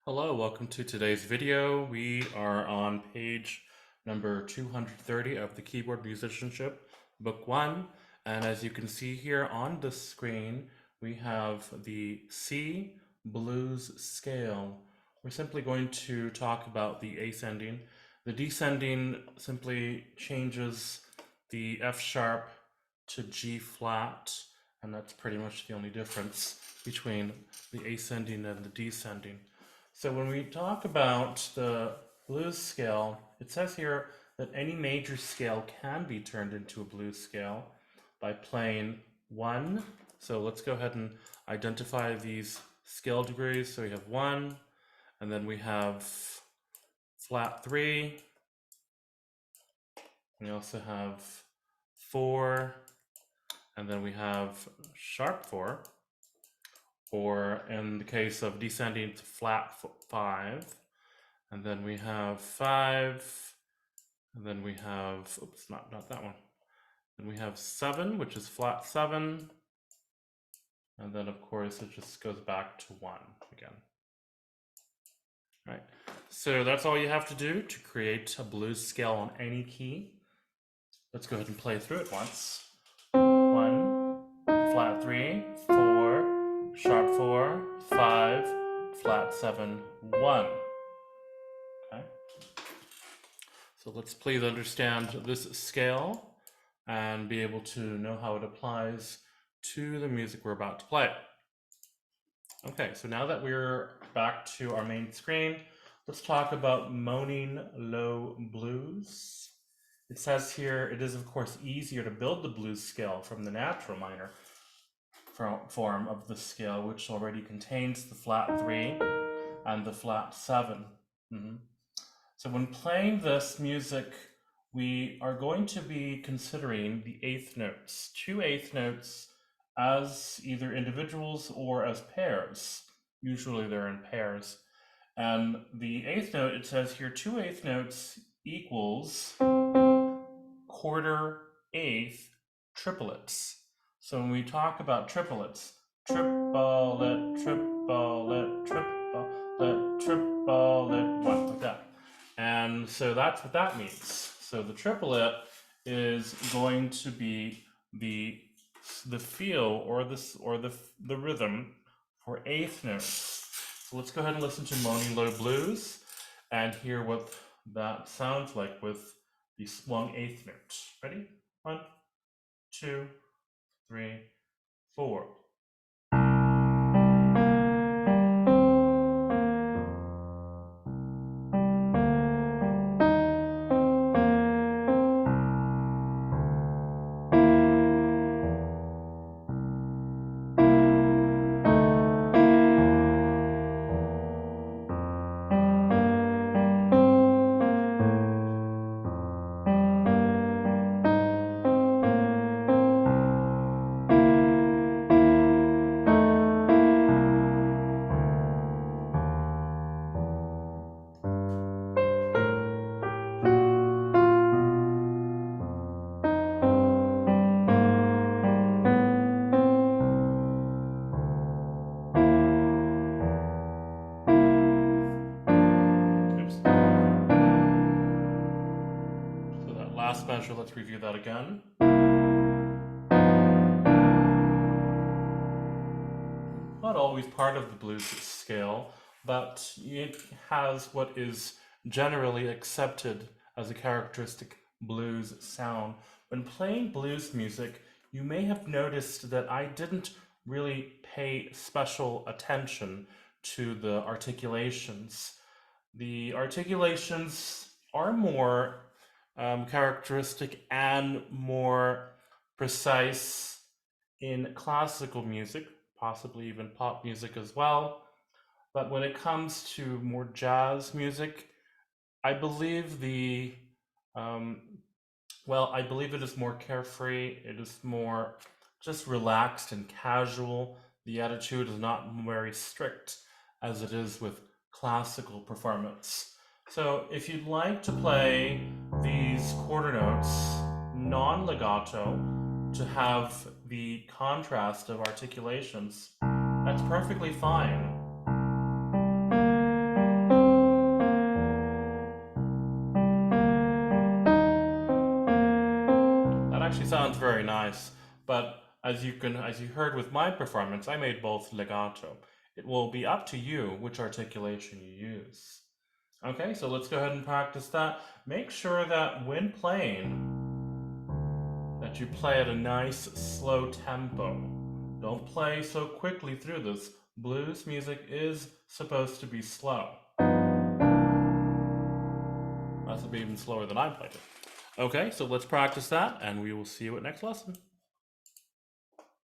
Hello, welcome to today's video. We are on page number 230 of the Keyboard Musicianship, Book 1. And as you can see here on the screen, we have the C blues scale. We're simply going to talk about the ascending. The descending simply changes the F sharp to G flat, and that's pretty much the only difference between the ascending and the descending. So when we talk about the blues scale, it says here that any major scale can be turned into a blues scale by playing one. So let's go ahead and identify these scale degrees. So we have one, and then we have flat three. We also have four, and then we have sharp four, or in the case of descending, it's flat five. And then we have five, and then we have, oops, not that one. Then we have seven, which is flat seven. And then of course it just goes back to one again. Right. So that's all you have to do to create a blues scale on any key. Let's go ahead and play through it once. One, flat three, four, sharp four, five, flat seven, one. Okay. So let's please understand this scale and be able to know how it applies to the music we're about to play. Okay, so now that we're back to our main screen, let's talk about moaning low blues. It says here, it is of course easier to build the blues scale from the natural minor form of the scale, which already contains the flat three and the flat seven. So when playing this music, we are going to be considering the eighth notes, two eighth notes as either individuals or as pairs. Usually they're in pairs. And the eighth note, it says here, two eighth notes equals quarter eighth triplets. So when we talk about triplets, triplet, triplet, triplet, triplet, one, like that. And so that's what that means. So the triplet is going to be the feel or the rhythm for eighth notes. So let's go ahead and listen to Moaning Low Blues and hear what that sounds like with the swung eighth note. Ready? 1, 2, 3, 4. Last measure, let's review that again. Not always part of the blues scale, but it has what is generally accepted as a characteristic blues sound. When playing blues music, you may have noticed that I didn't really pay special attention to the articulations. The articulations are more characteristic and more precise in classical music, possibly even pop music as well. But when it comes to more jazz music, I believe I believe it is more carefree. It is more just relaxed and casual. The attitude is not very strict as it is with classical performance. So if you'd like to play these quarter notes non-legato to have the contrast of articulations, that's perfectly fine. sounds very nice, but as you heard with my performance, I made both legato. It will be up to you which articulation you use. Okay, so let's go ahead and practice that. Make sure that when playing, that you play at a nice slow tempo. Don't play so quickly through this. Blues music is supposed to be slow. That's a bit even slower than I played it. Okay, so let's practice that, and we will see you at next lesson.